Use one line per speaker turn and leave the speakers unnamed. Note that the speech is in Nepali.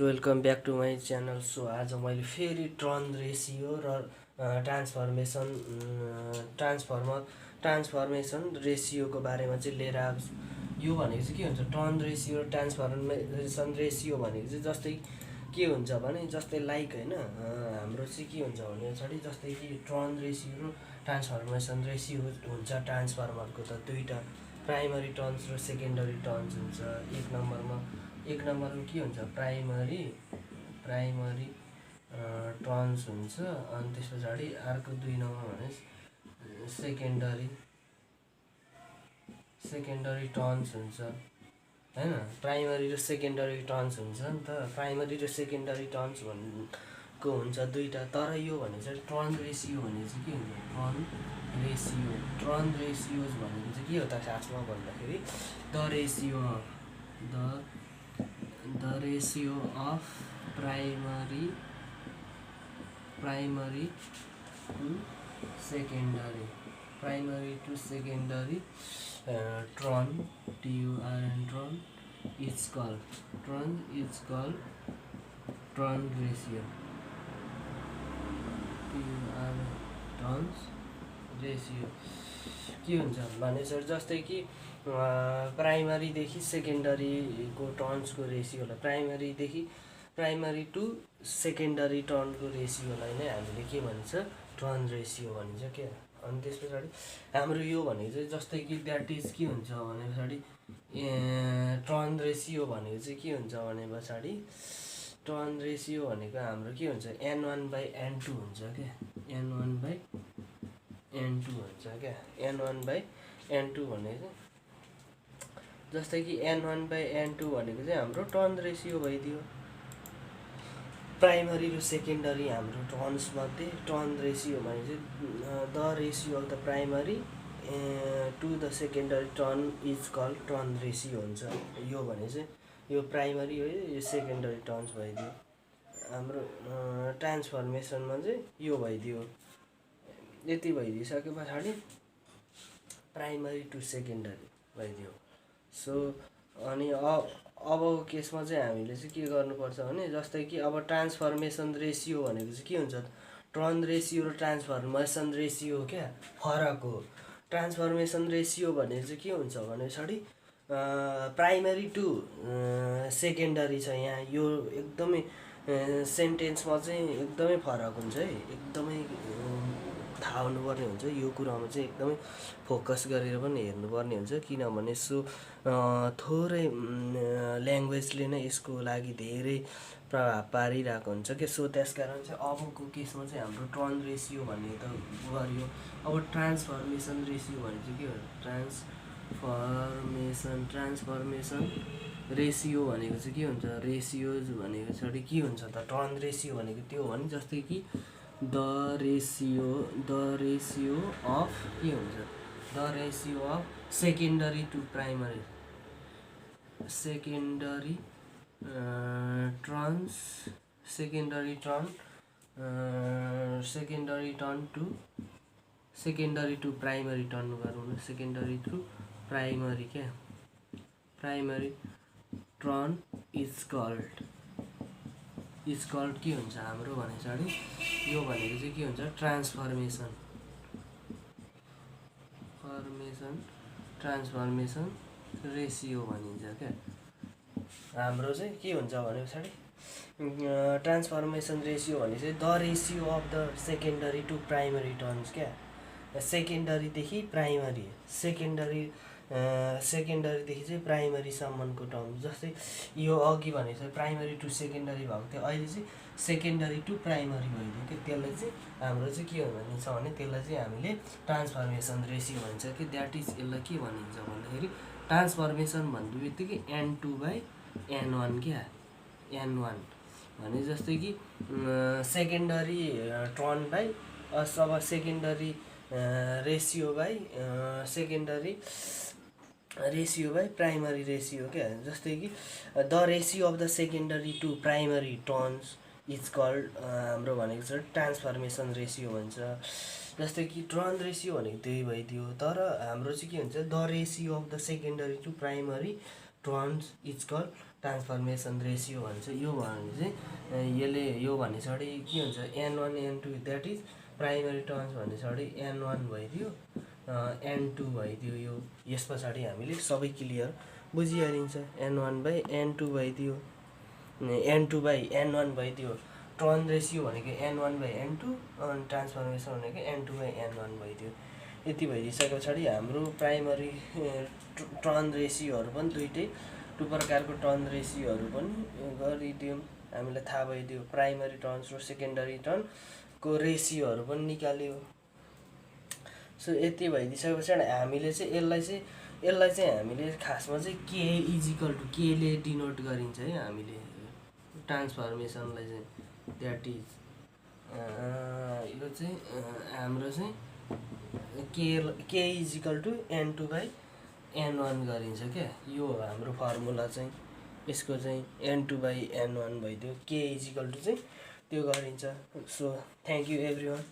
Welcome back to my channel. So आज मैले फेरि टर्न रेसियो र ट्रान्सफर्मेसन रेसियोको बारेमा चाहिँ लिएर आएको छु। यो भनेको चाहिँ के हुन्छ, टर्न रेसियो र ट्रान्सफर्मेसन रेसियो भनेको चाहिँ जस्तै के हुन्छ भने जस्तै लाइक होइन, हाम्रो चाहिँ के हुन्छ भने जस्तै कि टर्न रेसियो र ट्रान्सफर्मेसन रेसियो हुन्छ। ट्रान्सफर्मरको त दुईवटा प्राइमरी टर्न्स र सेकेन्डरी टर्न्स हुन्छ। एक नम्बरमा के हुन्छ, प्राइमरी टर्न्स हुन्छ। अनि त्यस पछाडि अर्को 2 नम्बर भने सेकेन्डरी टर्न्स हुन्छ हैन। प्राइमरी र सेकेन्डरी टर्न्स हुन्छ नि त। प्राइमरी र सेकेन्डरी टर्न्स भनेको हुन्छ दुईवटा। तर यो भने चाहिँ टर्न रेसियो भने चाहिँ के हुन्छ, टर्न रेसियोज भनेको चाहिँ के हो त खासमा भन्दाखेरि the ratio of primary to secondary turn TURN is called turn ratio. Turns ratio के हुन्छ भने सर जस्तै कि प्राइमरीदेखि सेकेन्डरीको टर्न्सको रेसियोलाई प्राइमरी टु सेकेन्डरी टर्नको रेसियोलाई नै हामीले के भन्छ, टर्न रेसियो भनिन्छ क्या। अनि त्यस पछाडि हाम्रो यो भनेको चाहिँ जस्तै कि द्याट इज के हुन्छ भने पछाडि टर्न रेसियो भनेको चाहिँ के हुन्छ भने पछाडि टर्न रेसियो भनेको हाम्रो के हुन्छ, N1/N2 हुन्छ क्या। N1/N2 हुन्छ क्या। N1/N2 भनेको जस्तै कि N1/N2 भनेको चाहिँ हाम्रो टर्न रेसियो भइदियो। प्राइमरी र सेकेन्डरी हाम्रो टर्न्समध्ये टर्न रेसियो भने चाहिँ the ratio of the primary to the secondary turn is called turn ratio हुन्छ। यो भने चाहिँ यो प्राइमरी हो, यो सेकेन्डरी टर्न्स भइदियो। हाम्रो ट्रान्सफर्मेसनमा चाहिँ यो भइदियो। यति भइदिइसके पछाडि प्राइमरी टु सेकेन्डरी भइदियो। सो अनि अबको केसमा चाहिँ हामीले चाहिँ के गर्नुपर्छ भने जस्तै कि अब ट्रान्सफर्मेसन रेसियो भनेको चाहिँ के हुन्छ, टर्न रेसियो र ट्रान्सफर्मेसन रेसियो क्या फरक हो। ट्रान्सफर्मेसन रेसियो भनेको चाहिँ के हुन्छ भने पछाडि प्राइमरी टु सेकेन्डरी छ। यहाँ यो एकदमै सेन्टेन्समा चाहिँ एकदमै फरक हुन्छ है, एकदमै थाहा हुनुपर्ने हुन्छ। यो कुरामा चाहिँ एकदमै फोकस गरेर पनि हेर्नुपर्ने हुन्छ, किनभने थोरै ल्याङ्ग्वेजले नै यसको लागि धेरै प्रभाव पारिरहेको हुन्छ क्या। सो त्यस कारण चाहिँ अबको केसमा चाहिँ हाम्रो टर्न रेसियो भन्ने त गरियो। अब ट्रान्सफर्मेसन रेसियो भने चाहिँ के हो, ट्रान्सफर्मेसन रेसियो भनेको चाहिँ के हुन्छ, रेसियोज भनेको चाहिँ के हुन्छ त, टर्न रेसियो भनेको त्यो हो भने जस्तै कि द रेसियो अफ के हुन्छ, the ratio of secondary to primary secondary to primary turn गरौँ, सेकेन्डरी टु प्राइमरी क्या। प्राइमरी टर्न इज कल्ड के हुन्छ हाम्रो भने पछाडि यो भनेको चाहिँ के हुन्छ, ट्रान्सफर्मेसन रेसियो भनिन्छ क्या। हाम्रो चाहिँ के हुन्छ भने पछाडि ट्रान्सफर्मेसन रेसियो भने चाहिँ the ratio of the secondary to primary turns क्या। सेकेन्डरीदेखि प्राइमरी, सेकेन्डरीदेखि चाहिँ प्राइमरीसम्मको टर्म। जस्तै यो अघि भने चाहिँ प्राइमरी टु सेकेन्डरी भएको थियो, अहिले चाहिँ सेकेन्डरी टु प्राइमरी भइदियो कि। त्यसलाई चाहिँ हाम्रो चाहिँ के भनिन्छ भने त्यसलाई चाहिँ हामीले ट्रान्सफर्मेसन रेसियो भन्छ कि। द्याट इज यसलाई के भनिन्छ भन्दाखेरि ट्रान्सफर्मेसन भन्ने बित्तिकै N2/N1 क्या। N1 भने जस्तै कि सेकेन्डरी टर्न बाई अब secondary ratio by primary ratio क्या। जस्तै कि the ratio of the secondary to primary turns is called हाम्रो भनेको छ ट्रान्सफर्मेसन रेसियो भन्छ। जस्तै कि टर्न रेसियो भनेको त्यही भइदियो, तर हाम्रो चाहिँ के हुन्छ, the ratio of the secondary to primary turns is called transformation ratio भन्छ। यो भने चाहिँ यसले यो भने पछाडि के हुन्छ n1 n2 that is primary turns भने पछाडि n1 भइदियो n2 भइदियो। यो यस पछाडि हामीले सबै क्लियर बुझिहालिन्छ। n1/n2 भइदियो, n2/n1 भइदियो। टर्न रेसियो भनेको n1/n2 अनि ट्रान्सफर्मेसन भनेको n2/n1 भइदियो। यति भइदिइसके पछाडि हाम्रो प्राइमरी टर्न रेसियोहरू पनि दुइटै प्रकारको टर्न रेसियोहरू पनि गरिदियौँ, हामीलाई थाहा भइदियो। प्राइमरी टर्न्स र सेकेन्डरी टर्नको रेसियोहरू पनि निकाल्यो। सो यति भइदिइसके पछाडि हामीले चाहिँ यसलाई चाहिँ हामीले खासमा चाहिँ के इजिकल टु केले डिनोट गरिन्छ है। हामीले ट्रान्सफर्मेसनलाई चाहिँ द्याट इज यो चाहिँ हाम्रो चाहिँ के इजिकल टु n2/n1 गरिन्छ क्या। यो हो हाम्रो फर्मुला चाहिँ। यसको चाहिँ n2/n1 भइदियो, के इजिकल टु चाहिँ त्यो गरिन्छ। So thank you everyone.